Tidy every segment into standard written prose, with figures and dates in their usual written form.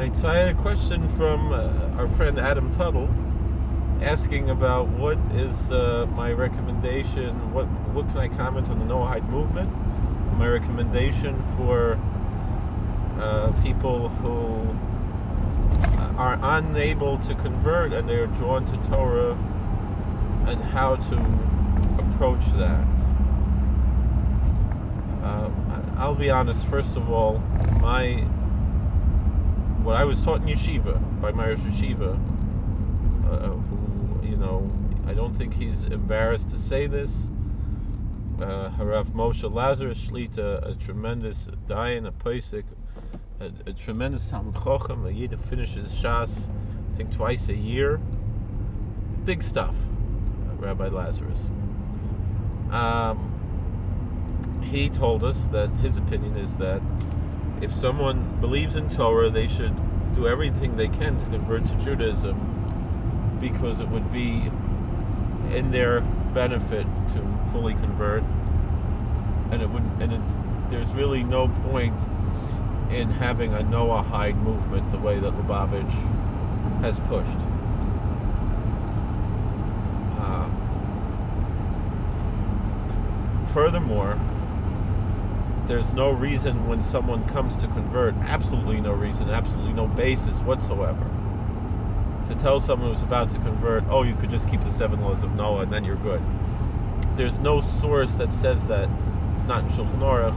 Alright, so I had a question from our friend Adam Tuttle asking about what is my recommendation, what can I comment on the Noahide movement, my recommendation for people who are unable to convert and they are drawn to Torah, and how to approach that. I'll be honest, first of all, what I was taught in yeshiva by my Rosh Yeshiva, who, I don't think he's embarrassed to say this, Harav Moshe Lazarus Shlita, a tremendous dayan, a posek, a tremendous Talmud Chochem, a yid who finishes Shas, I think twice a year. Big stuff, Rabbi Lazarus. He told us that his opinion is that if someone believes in Torah, they should do everything they can to convert to Judaism, because it would be in their benefit to fully convert, and there's really no point in having a Noahide movement the way that Lubavitch has pushed. Furthermore, there's no reason when someone comes to convert, absolutely no reason, absolutely no basis whatsoever, to tell someone who's about to convert, oh, you could just keep the 7 laws of Noah and then you're good. There's no source that says that. It's not in Shulchan Aruch,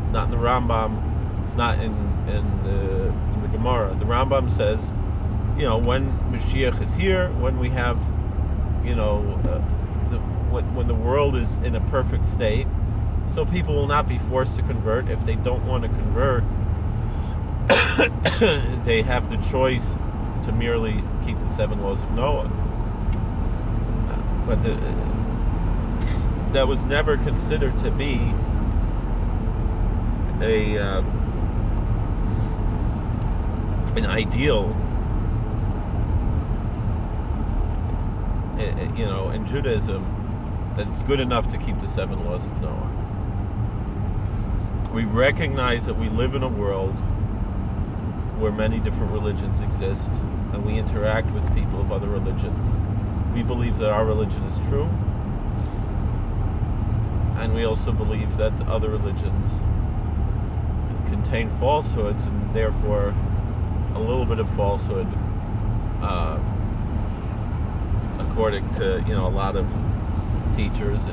it's not in the Rambam, it's not in the Gemara. The Rambam says, when Mashiach is here, when we have, when the world is in a perfect state, so people will not be forced to convert. If they don't want to convert, they have the choice to merely keep the 7 laws of Noah. But that was never considered to be an ideal, in Judaism, that it's good enough to keep the 7 laws of Noah. We recognize that we live in a world where many different religions exist, and we interact with people of other religions. We believe that our religion is true, and we also believe that other religions contain falsehoods, and therefore a little bit of falsehood, according to a lot of teachers,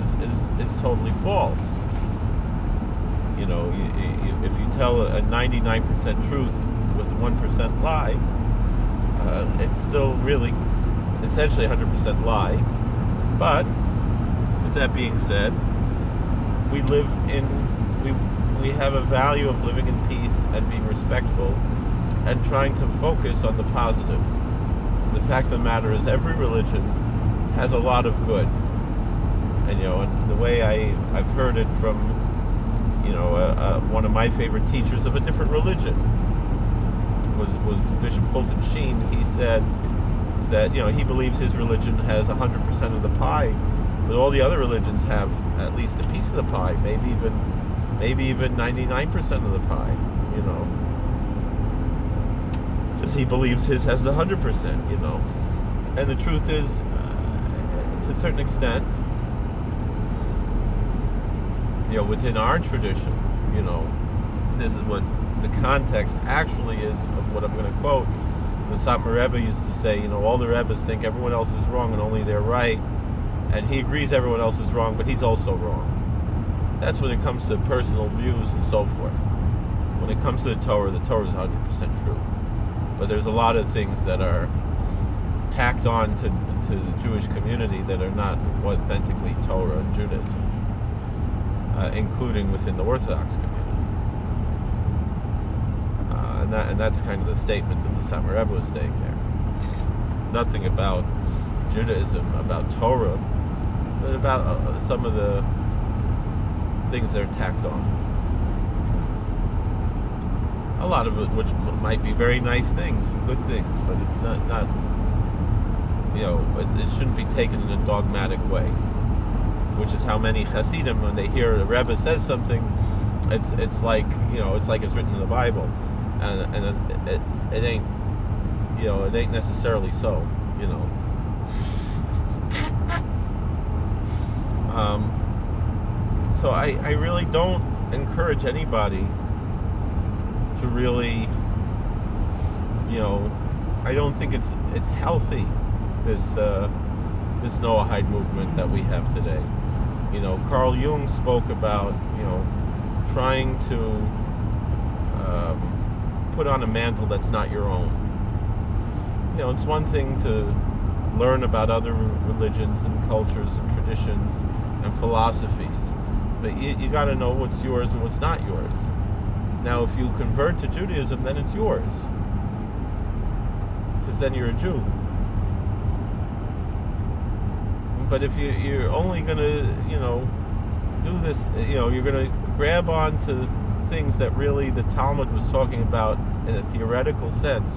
is totally false. If you tell a 99% truth with a 1% lie, it's still really essentially 100% lie. But with that being said, we have a value of living in peace and being respectful and trying to focus on the positive. The fact of the matter is, every religion has a lot of good, and the way I've heard it from one of my favorite teachers of a different religion was Bishop Fulton Sheen. He said that he believes his religion has 100% of the pie, but all the other religions have at least a piece of the pie, maybe even 99% of the pie. Just he believes his has the 100%. And the truth is, to a certain extent, within our tradition, this is what the context actually is of what I'm going to quote. The Satmar Rebbe used to say, all the Rebbes think everyone else is wrong and only they're right, and he agrees everyone else is wrong, but he's also wrong. That's when it comes to personal views and so forth. When it comes to the Torah is 100% true. But there's a lot of things that are tacked on to the Jewish community that are not authentically Torah and Judaism, including within the Orthodox community. And that's kind of the statement that the Satmar Rebbe was saying there. Nothing about Judaism, about Torah, but about some of the things that are tacked on. A lot of it, which might be very nice things and good things, but it's not it shouldn't be taken in a dogmatic way, which is how many Hasidim, when they hear the Rebbe says something, it's like it's written in the Bible. and it ain't, it ain't necessarily so, you know. So I really don't encourage anybody to really, I don't think it's healthy, this Noahide movement that we have today. Carl Jung spoke about, trying to put on a mantle that's not your own. It's one thing to learn about other religions and cultures and traditions and philosophies, but you got to know what's yours and what's not yours. Now, if you convert to Judaism, then it's yours, because then you're a Jew. But if you're only going to, do this, you're going to grab onto things that really the Talmud was talking about in a theoretical sense,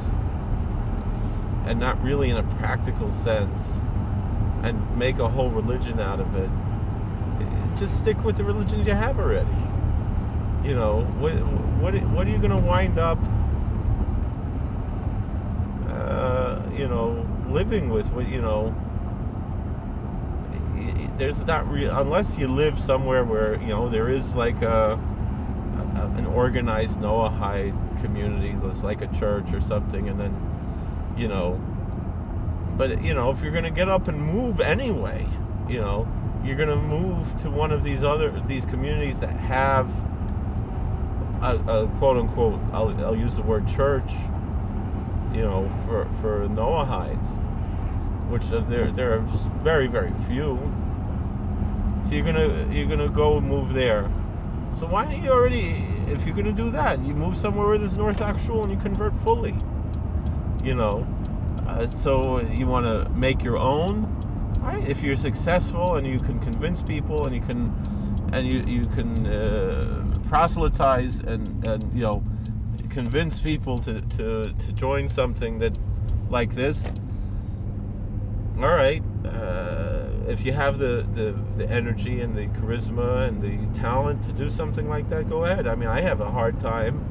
and not really in a practical sense, and make a whole religion out of it. Just stick with the religion you have already. What are you going to wind up, living with? There's not unless you live somewhere where there is like an organized Noahide community that's like a church or something, and then but if you're going to get up and move anyway, you're going to move to one of these communities that have a quote unquote, I'll use the word church, for Noahides, which there are very, very few. So you're gonna go and move there. So why don't you already, if you're gonna do that, you move somewhere where there's an Orthodox shul and you convert fully. So you want to make your own, right? If you're successful and you can convince people and you can proselytize and convince people to join something that like this. All right. If you have the energy and the charisma and the talent to do something like that, go ahead. I mean, I have a hard time,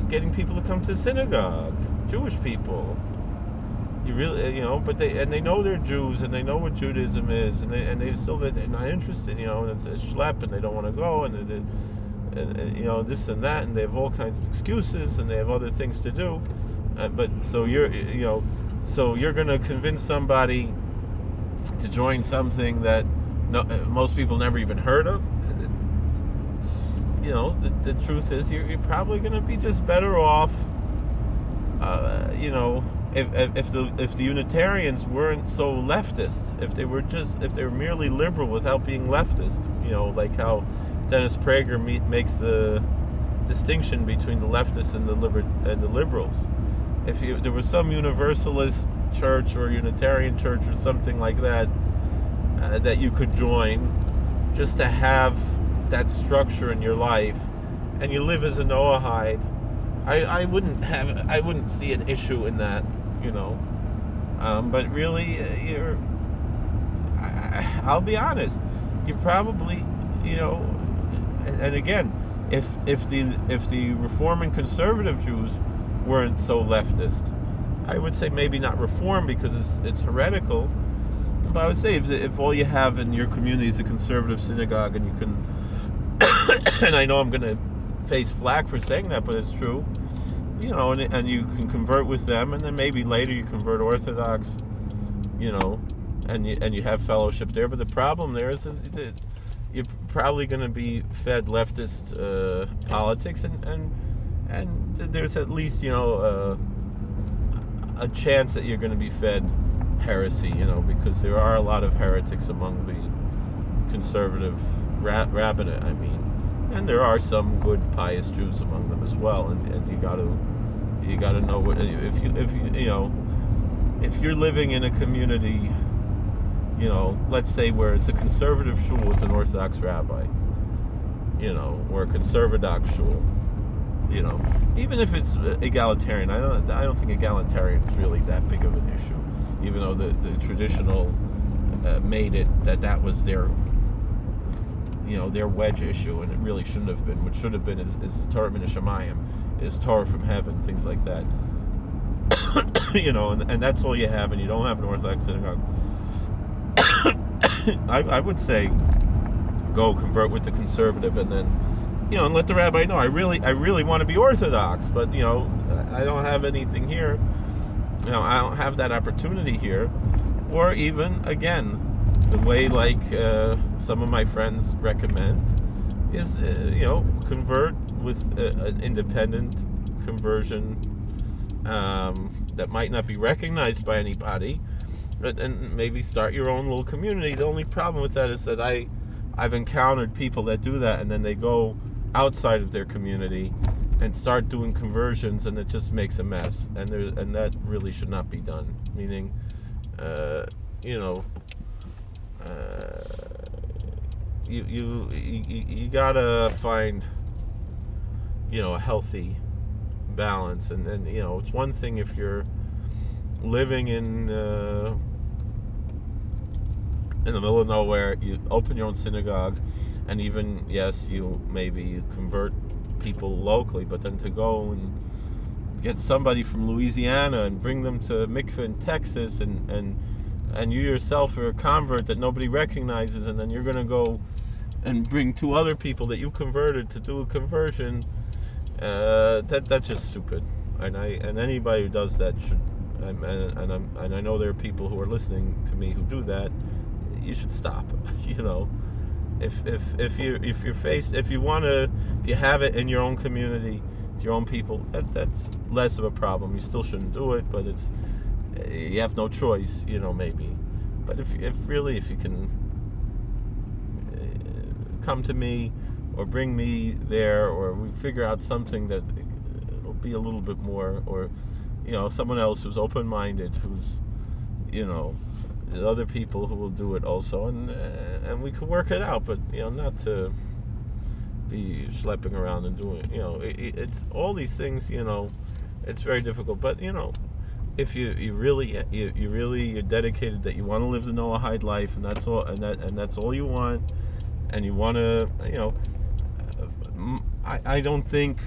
getting people to come to the synagogue, Jewish people. You really, but they know they're Jews and they know what Judaism is, and they're not interested, and it's a schlep and they don't want to go, and this and that, and they have all kinds of excuses and they have other things to do. But so you're going to convince somebody to join something that most people never even heard of. The truth is you're probably going to be just better off. If the Unitarians weren't so leftist, if they were merely liberal without being leftist, like how Dennis Prager makes the distinction between the leftists and the liberals. If there was some Universalist church or Unitarian church or something like that that you could join, just to have that structure in your life, and you live as a Noahide, I wouldn't see an issue in that, but really, I'll be honest, you probably, and again, if the Reform and conservative Jews weren't so leftist, I would say maybe not Reform because it's heretical, but I would say if all you have in your community is a conservative synagogue, and you can, and I know I'm going to face flack for saying that, but it's true, and you can convert with them, and then maybe later you convert Orthodox, and you have fellowship there. But the problem there is that you're probably going to be fed leftist politics, and there's at least a chance that you're going to be fed heresy, because there are a lot of heretics among the conservative rabbinate, and there are some good pious Jews among them as well, and you got to know what, if you're living in a community, let's say where it's a conservative shul with an Orthodox rabbi, or a conservadox shul, even if it's egalitarian, I don't think egalitarian is really that big of an issue, even though the traditional made it that was their their wedge issue, and it really shouldn't have been. What should have been is Torah min Hashamayim, is Torah from heaven, things like that. And that's all you have, and you don't have an Orthodox synagogue. I would say go convert with the conservative, and then and let the rabbi know I really want to be Orthodox, but I don't have anything here. I don't have that opportunity here. Or even, again, the way like some of my friends recommend is convert with an independent conversion that might not be recognized by anybody, and maybe start your own little community. The only problem with that is that I've encountered people that do that, and then they go outside of their community and start doing conversions, and it just makes a mess, and that really should not be done. Meaning, you gotta find a healthy balance, and it's one thing if you're living in the middle of nowhere, you open your own synagogue, and even, yes, you maybe convert people locally, but then to go and get somebody from Louisiana and bring them to mikveh in Texas, and you yourself are a convert that nobody recognizes, and then you're going to go and bring 2 other people that you converted to do a conversion, that's just stupid. And anybody who does that should, and I know there are people who are listening to me who do that. You should stop. If you have it in your own community, your own people, that's less of a problem. You still shouldn't do it, but you have no choice, maybe. But if you can come to me or bring me there, or we figure out something that it'll be a little bit more, or someone else who's open-minded, who's other people who will do it also, and we could work it out, but not to be schlepping around and doing it. It's all these things, it's very difficult, but if you're dedicated, that you want to live the Noahide life, and that's all, and that's all you want, and you want to, I don't think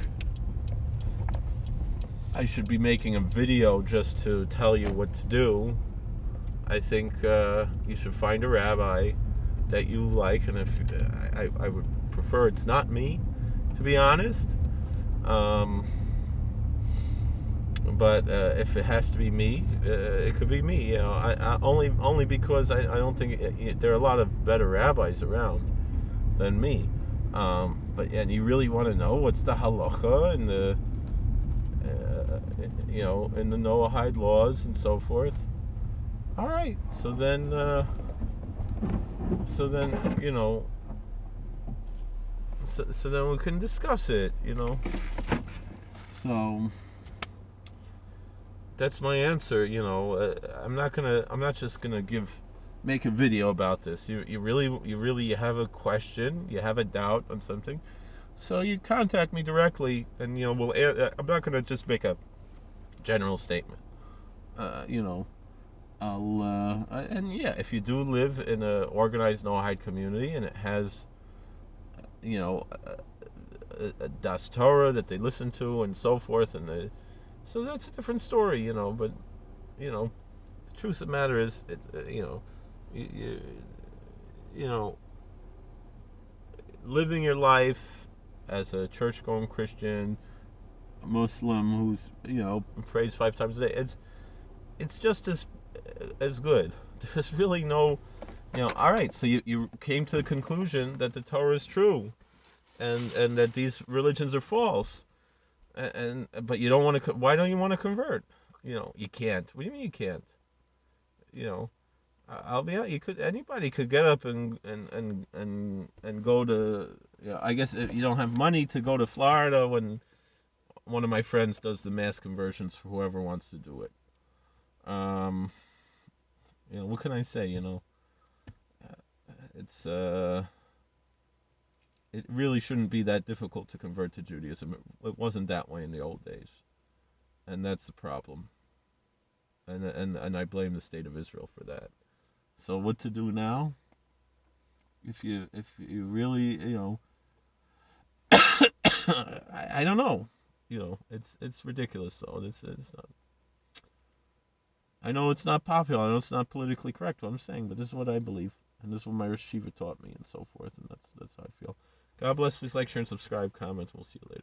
I should be making a video just to tell you what to do. I think you should find a rabbi that you like, and if I would prefer it's not me, to be honest. But if it has to be me, it could be me. I only because I don't think there are a lot of better rabbis around than me. And you really want to know what's the halacha and the in the Noahide laws and so forth. All right, so then so then we can discuss it. So that's my answer. I'm not just gonna make a video about this. You really have a question, you have a doubt on something, so you contact me directly, and I'm not gonna just make a general statement. If you do live in a organized Noahide community, and it has a das Torah that they listen to and so forth, so that's a different story, but the truth of the matter is, living your life as a church-going Christian Muslim who's prays 5 times a day, it's just as good. There's really no, all right, so you came to the conclusion that the Torah is true, and that these religions are false, but you don't want to. Why don't you want to convert? You can't. What do you mean you can't? I'll be out. Anybody could get up and go to. I guess if you don't have money to go to Florida, when one of my friends does the mass conversions for whoever wants to do it. What can I say? It's it really shouldn't be that difficult to convert to Judaism. It wasn't that way in the old days, and that's the problem. And I blame the state of Israel for that. So what to do now? if you really, I don't know, it's ridiculous. So it's not. I know it's not popular. I know it's not politically correct what I'm saying, but this is what I believe, and this is what my Rosh Yeshiva taught me, and so forth. And that's how I feel. God bless. Please like, share, and subscribe. Comment. We'll see you later.